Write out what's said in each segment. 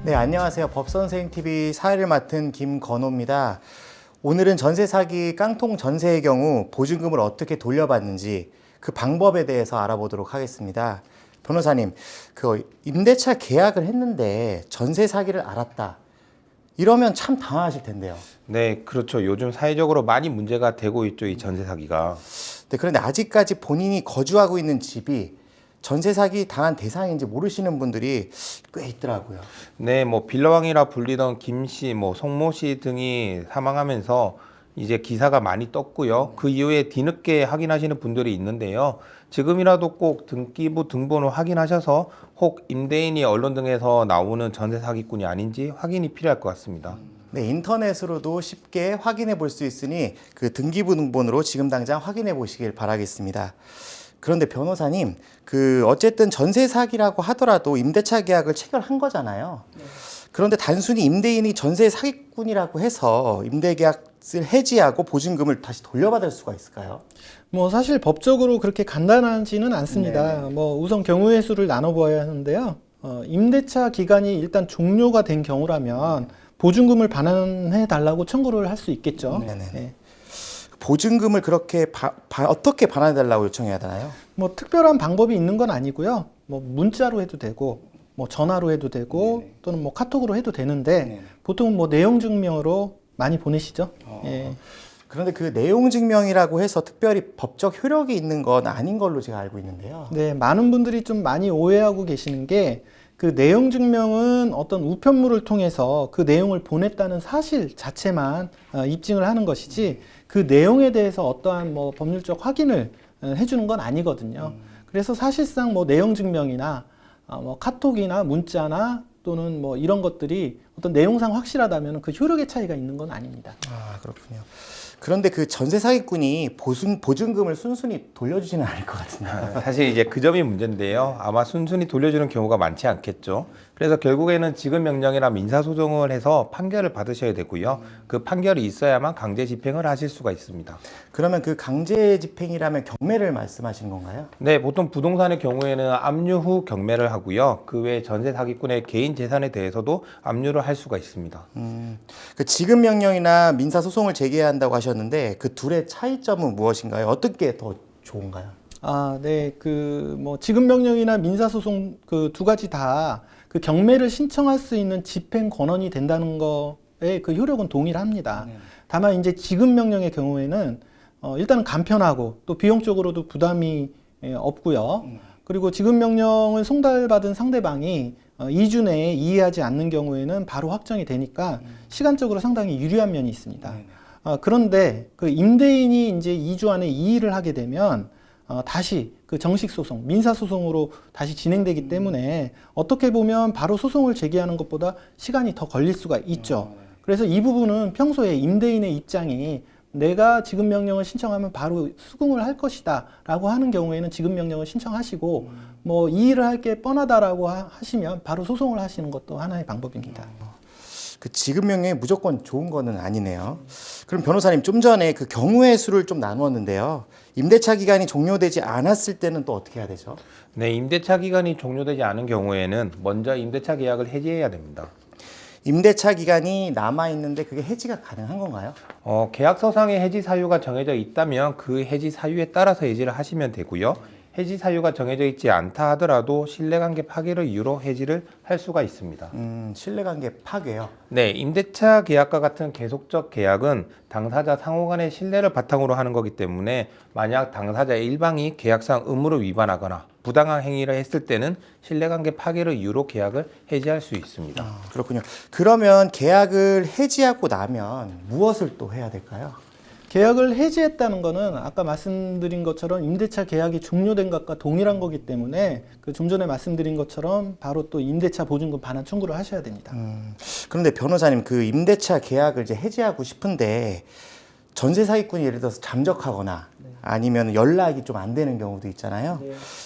네, 안녕하세요. 법선생TV 사회를 맡은 김건호입니다. 오늘은 전세 사기 깡통 전세의 경우 보증금을 어떻게 돌려받는지 그 방법에 대해서 알아보도록 하겠습니다. 변호사님, 그 임대차 계약을 했는데 전세 사기를 알았다. 이러면 참 당황하실 텐데요. 네, 그렇죠. 요즘 사회적으로 많이 문제가 되고 있죠, 이 전세 사기가. 네, 그런데 아직까지 본인이 거주하고 있는 집이 전세 사기 당한 대상인지 모르시는 분들이 꽤 있더라고요. 네, 뭐 빌라왕이라 불리던 김 씨, 뭐 송모 씨 등이 사망하면서 이제 기사가 많이 떴고요. 그 이후에 뒤늦게 확인하시는 분들이 있는데요. 지금이라도 꼭 등기부 등본을 확인하셔서 혹 임대인이 언론 등에서 나오는 전세 사기꾼이 아닌지 확인이 필요할 것 같습니다. 네, 인터넷으로도 쉽게 확인해 볼 수 있으니 그 등기부 등본으로 지금 당장 확인해 보시길 바라겠습니다. 그런데 변호사님, 그 어쨌든 전세 사기라고 하더라도 임대차 계약을 체결한 거잖아요. 그런데 단순히 임대인이 전세 사기꾼이라고 해서 임대 계약을 해지하고 보증금을 다시 돌려받을 수가 있을까요? 뭐 사실 법적으로 그렇게 간단하지는 않습니다. 네네. 뭐 우선 경우의 수를 나눠보아야 하는데요. 임대차 기간이 일단 종료가 된 경우라면 보증금을 반환해 달라고 청구를 할 수 있겠죠. 네네. 예. 보증금을 그렇게 어떻게 반환해 달라고 요청해야 되나요? 뭐 특별한 방법이 있는 건 아니고요. 뭐 문자로 해도 되고, 뭐 전화로 해도 되고, 네네. 또는 뭐 카톡으로 해도 되는데 네네. 보통 뭐 내용 증명으로 많이 보내시죠. 예. 그런데 그 내용 증명이라고 해서 특별히 법적 효력이 있는 건 아닌 걸로 제가 알고 있는데요. 네, 많은 분들이 좀 많이 오해하고 계시는 게 그 내용 증명은 어떤 우편물을 통해서 그 내용을 보냈다는 사실 자체만 입증을 하는 것이지 그 내용에 대해서 어떠한 뭐 법률적 확인을 해주는 건 아니거든요. 그래서 사실상 뭐 내용 증명이나 뭐 카톡이나 문자나 또는 뭐 이런 것들이 어떤 내용상 확실하다면 그 효력의 차이가 있는 건 아닙니다. 아, 그렇군요. 그런데 그 전세 사기꾼이 보증금을 순순히 돌려주지는 않을 것 같은데. 사실 이제 그 점이 문제인데요. 아마 순순히 돌려주는 경우가 많지 않겠죠. 그래서 결국에는 지급 명령이나 민사소송을 해서 판결을 받으셔야 되고요. 그 판결이 있어야만 강제 집행을 하실 수가 있습니다. 그러면 그 강제 집행이라면 경매를 말씀하시는 건가요? 네, 보통 부동산의 경우에는 압류 후 경매를 하고요. 그 외 전세 사기꾼의 개인 재산에 대해서도 압류를 할 수가 있습니다. 그 지급 명령이나 민사 소송을 제기해야 한다고 하셨는데 그 둘의 차이점은 무엇인가요? 어떻게 더 좋은가요? 아, 네. 그 뭐 지급 명령이나 민사 소송 그 두 가지 다 그 경매를 신청할 수 있는 집행 권한이 된다는 거에 그 효력은 동일합니다. 다만 이제 지급 명령의 경우에는 일단은 간편하고 또 비용적으로도 부담이 없고요. 그리고 지급 명령을 송달받은 상대방이 2주 내에 이의하지 않는 경우에는 바로 확정이 되니까 시간적으로 상당히 유리한 면이 있습니다. 그런데 그 임대인이 이제 2주 안에 이의를 하게 되면 다시 그 정식 소송, 민사 소송으로 다시 진행되기 때문에 어떻게 보면 바로 소송을 제기하는 것보다 시간이 더 걸릴 수가 있죠. 그래서 이 부분은 평소에 임대인의 입장이 내가 지급 명령을 신청하면 바로 수긍을 할 것이다 라고 하는 경우에는 지급 명령을 신청하시고 뭐 이의를 할 게 뻔하다라고 하시면 바로 소송을 하시는 것도 하나의 방법입니다. 그 지급 명령이 무조건 좋은 거는 아니네요. 그럼 변호사님 좀 전에 그 경우의 수를 좀 나누었는데요. 임대차 기간이 종료되지 않았을 때는 또 어떻게 해야 되죠? 네, 임대차 기간이 종료되지 않은 경우에는 먼저 임대차 계약을 해지해야 됩니다. 임대차 기간이 남아 있는데 그게 해지가 가능한 건가요? 계약서상의 해지 사유가 정해져 있다면 그 해지 사유에 따라서 해지를 하시면 되고요. 해지 사유가 정해져 있지 않다 하더라도 신뢰관계 파괴를 이유로 해지를 할 수가 있습니다. 신뢰관계 파괴요. 네, 임대차 계약과 같은 계속적 계약은 당사자 상호 간의 신뢰를 바탕으로 하는 거기 때문에 만약 당사자의 일방이 계약상 의무를 위반하거나 부당한 행위를 했을 때는 신뢰관계 파괴를 이유로 계약을 해지할 수 있습니다. 그렇군요. 그러면 계약을 해지하고 나면 무엇을 또 해야 될까요? 계약을 해지했다는 거는 아까 말씀드린 것처럼 임대차 계약이 종료된 것과 동일한 거기 때문에 그 좀 전에 말씀드린 것처럼 바로 또 임대차 보증금 반환 청구를 하셔야 됩니다. 그런데 변호사님 그 임대차 계약을 이제 해지하고 싶은데 전세 사기꾼이 예를 들어서 잠적하거나 아니면 연락이 좀 안 되는 경우도 있잖아요.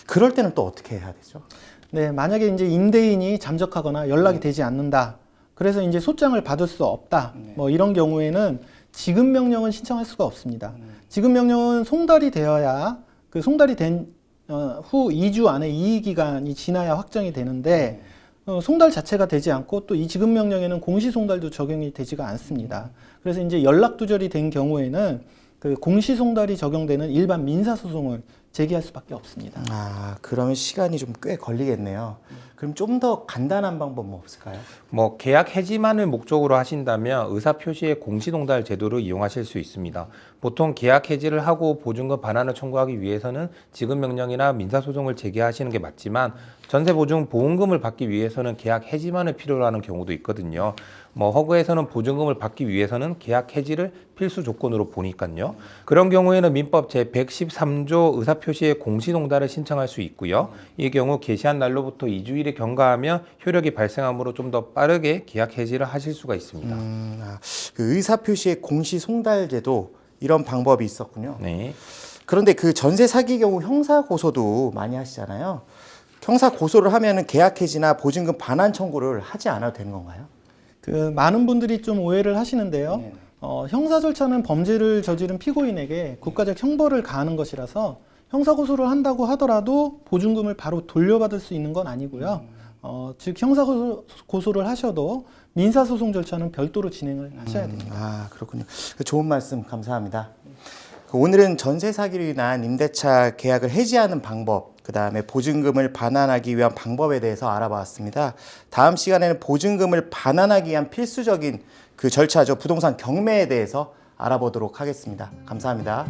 그럴 때는 또 어떻게 해야 되죠? 네, 만약에 이제 임대인이 잠적하거나 연락이 되지 않는다. 그래서 이제 소장을 받을 수 없다. 뭐 이런 경우에는 지급 명령은 신청할 수가 없습니다. 지급 명령은 송달이 되어야 그 송달이 된 후 2주 안에 이의 기간이 지나야 확정이 되는데 송달 자체가 되지 않고 또 이 지급 명령에는 공시 송달도 적용이 되지가 않습니다. 그래서 이제 연락 두절이 된 경우에는 그 공시 송달이 적용되는 일반 민사 소송을 제기할 수밖에 없습니다. 아, 그러면 시간이 좀 꽤 걸리겠네요. 그럼 좀 더 간단한 방법 뭐 없을까요? 뭐 계약 해지만을 목적으로 하신다면 의사 표시의 공시동달 제도를 이용하실 수 있습니다. 보통 계약 해지를 하고 보증금 반환을 청구하기 위해서는 지급 명령이나 민사 소송을 제기하시는 게 맞지만 전세 보증 보험금을 받기 위해서는 계약 해지만을 필요로 하는 경우도 있거든요. 뭐 허그에서는 보증금을 받기 위해서는 계약 해지를 필수 조건으로 보니까요. 그런 경우에는 민법 제 113조 의사 표시의 공시동달을 신청할 수 있고요. 이 경우 게시한 날로부터 2주일에 경과하면 효력이 발생하므로 좀 더 빠르게 계약 해지를 하실 수가 있습니다. 그 의사 표시의 공시 송달제도 이런 방법이 있었군요. 네. 그런데 그 전세 사기 경우 형사 고소도 많이 하시잖아요. 형사 고소를 하면은 계약 해지나 보증금 반환 청구를 하지 않아도 되는 건가요? 그 많은 분들이 좀 오해를 하시는데요. 형사 절차는 범죄를 저지른 피고인에게 국가적 형벌을 가하는 것이라서 형사 고소를 한다고 하더라도 보증금을 바로 돌려받을 수 있는 건 아니고요. 즉 형사 고소를 하셔도 민사 소송 절차는 별도로 진행을 하셔야 됩니다. 아, 그렇군요. 좋은 말씀 감사합니다. 오늘은 전세 사기로 인한 임대차 계약을 해지하는 방법, 그 다음에 보증금을 반환하기 위한 방법에 대해서 알아봤습니다. 다음 시간에는 보증금을 반환하기 위한 필수적인 그 절차죠. 부동산 경매에 대해서 알아보도록 하겠습니다. 감사합니다.